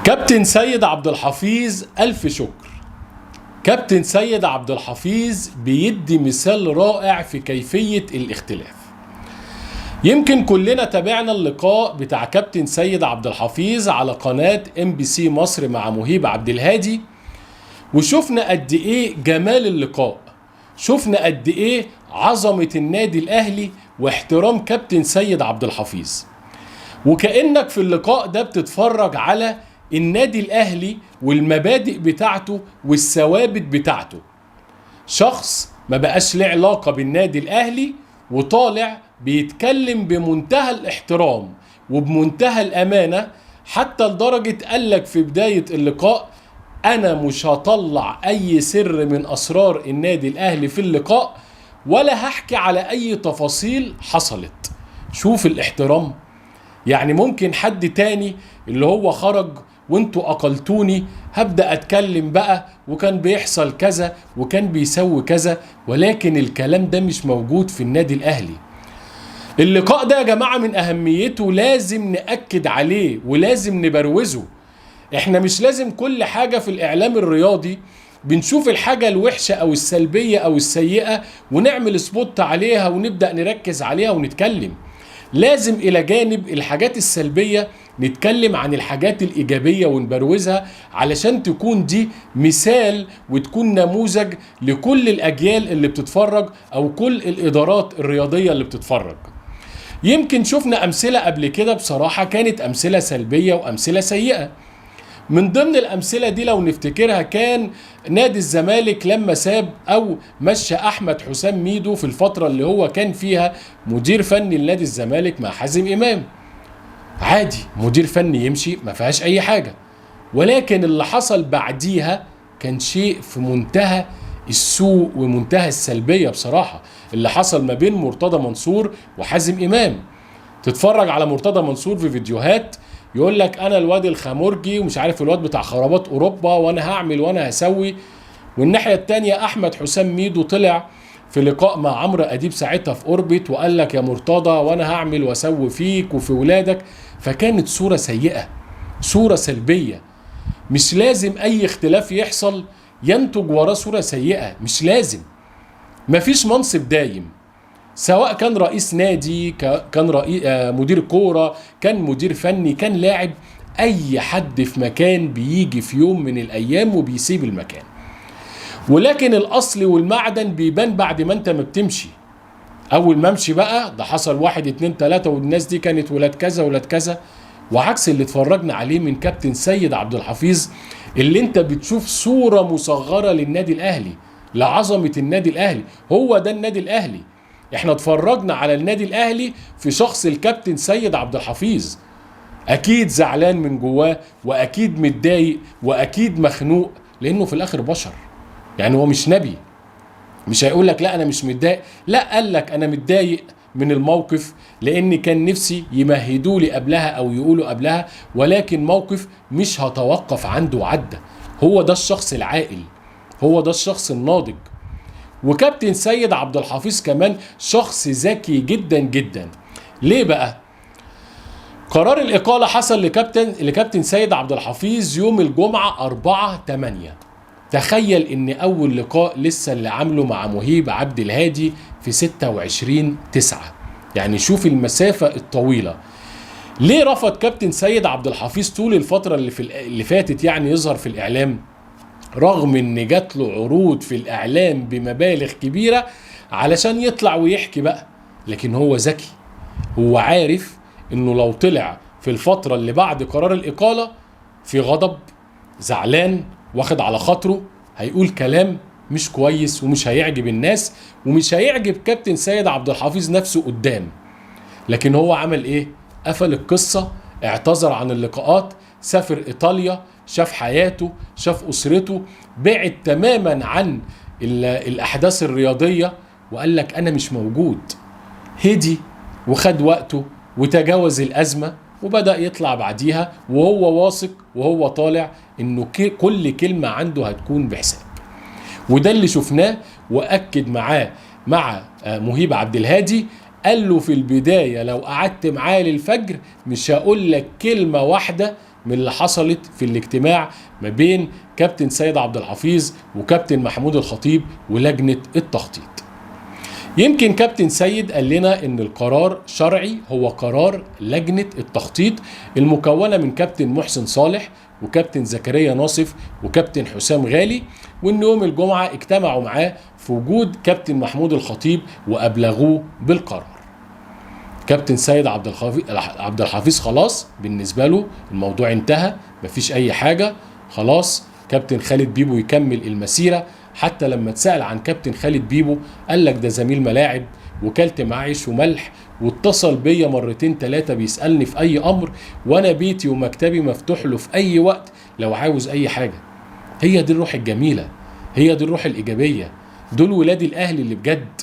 كابتن سيد عبد الحفيظ ألف شكر. كابتن سيد عبد الحفيظ بيدي مثال رائع في كيفية الاختلاف. يمكن كلنا تابعنا اللقاء بتاع كابتن سيد عبد الحفيظ على قناة MBC مصر مع مهيب عبد الهادي، وشفنا قد ايه جمال اللقاء، شفنا قد ايه عظمة النادي الأهلي واحترام كابتن سيد عبد الحفيظ. وكأنك في اللقاء ده بتتفرج على النادي الأهلي والمبادئ بتاعته والثوابت بتاعته. شخص ما بقاش له علاقة بالنادي الأهلي وطالع بيتكلم بمنتهى الاحترام وبمنتهى الأمانة، حتى لدرجة قالك في بداية اللقاء أنا مش هطلع أي سر من أسرار النادي الأهلي في اللقاء ولا هحكي على أي تفاصيل حصلت. شوف الاحترام. يعني ممكن حد تاني اللي هو خرج وانتوا اقلتوني هبدأ اتكلم بقى وكان بيحصل كذا وكان بيسوي كذا، ولكن الكلام ده مش موجود في النادي الاهلي. اللقاء ده يا جماعة من اهميته لازم نأكد عليه ولازم نبروزه. احنا مش لازم كل حاجة في الاعلام الرياضي بنشوف الحاجة الوحشة او السلبية او السيئة ونعمل سبوت عليها ونبدأ نركز عليها ونتكلم. لازم إلى جانب الحاجات السلبية نتكلم عن الحاجات الإيجابية ونبروزها، علشان تكون دي مثال وتكون نموذج لكل الأجيال اللي بتتفرج أو كل الإدارات الرياضية اللي بتتفرج. يمكن شفنا أمثلة قبل كده بصراحة كانت أمثلة سلبية وأمثلة سيئة. من ضمن الأمثلة دي لو نفتكرها كان نادي الزمالك لما ساب أو مشى أحمد حسام ميدو في الفترة اللي هو كان فيها مدير فني لنادي الزمالك مع حازم إمام. عادي مدير فني يمشي ما فيهاش أي حاجة، ولكن اللي حصل بعديها كان شيء في منتهى السوء ومنتهى السلبية بصراحة، اللي حصل ما بين مرتضى منصور وحازم إمام. تتفرج على مرتضى منصور في فيديوهات يقول لك انا الواد الخمرجي ومش عارف الواد بتاع خرابات اوروبا وانا هعمل وانا هسوي، والناحيه التانيه احمد حسام ميدو طلع في لقاء مع عمرو اديب ساعتها في اوربت وقال لك يا مرتضى وانا هعمل واسوي فيك وفي ولادك. فكانت صوره سيئه، صوره سلبيه. مش لازم اي اختلاف يحصل ينتج وراه صوره سيئه، مش لازم. مفيش منصب دايم، سواء كان رئيس نادي كان مدير كورة كان مدير فني كان لاعب، اي حد في مكان بيجي في يوم من الايام وبيسيب المكان. ولكن الاصل والمعدن بيبان بعد ما انت ما بتمشي. اول ما امشي بقى ده حصل 1 2 3 والناس دي كانت ولاد كذا ولاد كذا، وعكس اللي اتفرجنا عليه من كابتن سيد عبد الحفيظ اللي انت بتشوف صورة مصغرة للنادي الاهلي، لعظمة النادي الاهلي. هو ده النادي الاهلي. احنا اتفرجنا على النادي الاهلي في شخص الكابتن سيد عبد الحفيظ. اكيد زعلان من جواه واكيد متضايق واكيد مخنوق، لانه في الاخر بشر. يعني هو مش نبي، مش هيقول لك لا انا مش متضايق، لا قال لك انا متضايق من الموقف لان كان نفسي يمهدوا لي قبلها او يقولوا قبلها، ولكن موقف مش هتوقف عنده وعدى. هو ده الشخص العاقل، هو ده الشخص الناضج. وكابتن سيد عبد الحفيظ كمان شخص ذكي جدا جدا. ليه بقى؟ قرار الإقالة حصل لكابتن سيد عبد الحفيظ يوم الجمعة 4/8. تخيل ان اول لقاء لسه اللي عامله مع مهيب عبد الهادي في 26/9. يعني شوف المسافة الطويلة. ليه رفض كابتن سيد عبد الحفيظ طول الفترة اللي فاتت يعني يظهر في الإعلام، رغم ان جات له عروض في الاعلام بمبالغ كبيرة علشان يطلع ويحكي بقى؟ لكن هو ذكي، هو عارف انه لو طلع في الفترة اللي بعد قرار الاقالة في غضب، زعلان، واخد على خاطره، هيقول كلام مش كويس ومش هيعجب الناس ومش هيعجب كابتن سيد عبد الحفيظ نفسه قدام. لكن هو عمل ايه؟ قفل القصة، اعتذر عن اللقاءات، سافر ايطاليا، شاف حياته، شاف اسرته، بعد تماما عن الاحداث الرياضية وقال لك انا مش موجود. هدي وخد وقته وتجاوز الازمة وبدأ يطلع بعديها وهو واثق وهو طالع انه كل كلمة عنده هتكون بحساب. وده اللي شفناه واكد معاه مع مهيب عبد الهادي. قال له في البداية لو قعدت معاه للفجر مش هقول لك كلمة واحدة من اللي حصلت في الاجتماع ما بين كابتن سيد عبد الحفيظ وكابتن محمود الخطيب ولجنة التخطيط. يمكن كابتن سيد قال لنا ان القرار شرعي، هو قرار لجنة التخطيط المكونة من كابتن محسن صالح وكابتن زكريا ناصف وكابتن حسام غالي، وان يوم الجمعة اجتمعوا معاه في وجود كابتن محمود الخطيب وابلغوه بالقرار. كابتن سيد عبد الحفيظ خلاص بالنسبة له الموضوع انتهى، مفيش اي حاجة، خلاص كابتن خالد بيبو يكمل المسيرة. حتى لما اتسأل عن كابتن خالد بيبو قال لك ده زميل ملاعب وكلت معاه عيش وملح، واتصل بيا مرتين 3 بيسألني في اي امر، وانا بيتي ومكتبي مفتوح له في اي وقت لو عاوز اي حاجة. هي دي الروح الجميلة، هي دي الروح الايجابية، دول ولاد الاهلي اللي بجد.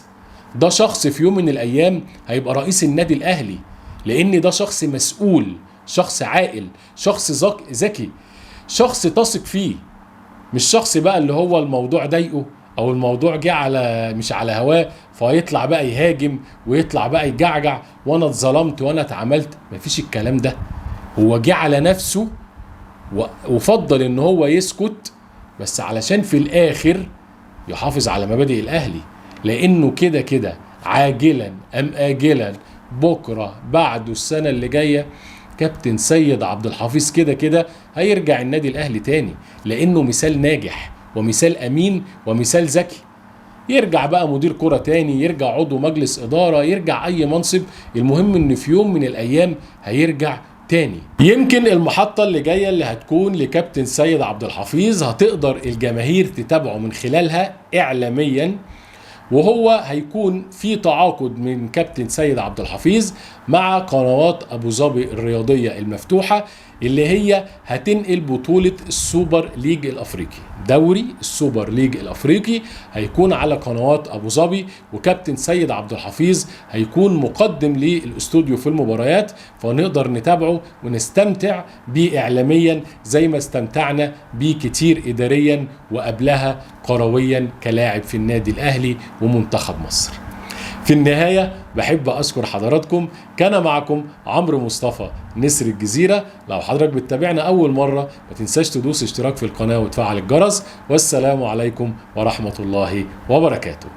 ده شخص في يوم من الايام هيبقى رئيس النادي الاهلي، لان ده شخص مسؤول، شخص عاقل، شخص ذكي، شخص تثق فيه، مش شخص بقى اللي هو الموضوع ضايقه او الموضوع جه على مش على هواه فيطلع بقى يهاجم ويطلع بقى يجعجع وانا اتظلمت وانا اتعملت. مفيش الكلام ده، هو جه على نفسه وفضل ان هو يسكت بس علشان في الاخر يحافظ على مبادئ الاهلي، لانه كده كده عاجلا ام اجلا بكره بعده السنه اللي جايه كابتن سيد عبد الحفيظ كده كده هيرجع النادي الاهلي تاني، لانه مثال ناجح ومثال امين ومثال ذكي. يرجع بقى مدير كرة تاني، يرجع عضو مجلس ادارة، يرجع اي منصب، المهم ان في يوم من الايام هيرجع تاني. يمكن المحطة اللي جاية اللي هتكون لكابتن سيد عبد الحفيظ هتقدر الجماهير تتابعه من خلالها اعلاميا، وهو هيكون في تعاقد من كابتن سيد عبد الحفيظ مع قنوات ابو ظبي الرياضية المفتوحة اللي هي هتنقل بطولة السوبر ليج الافريقي. دوري السوبر ليج الافريقي هيكون على قنوات ابو ظبي، وكابتن سيد عبد الحفيظ هيكون مقدم للاستوديو في المباريات، فنقدر نتابعه ونستمتع بيه اعلاميا زي ما استمتعنا بيه كتير اداريا وقبلها كرويا كلاعب في النادي الاهلي ومنتخب مصر. في النهاية بحب أشكر حضراتكم، كان معكم عمرو مصطفى نسر الجزيرة. لو حضرتك بتتابعنا أول مرة ما تنساش تدوس اشتراك في القناة وتفعل الجرس، والسلام عليكم ورحمة الله وبركاته.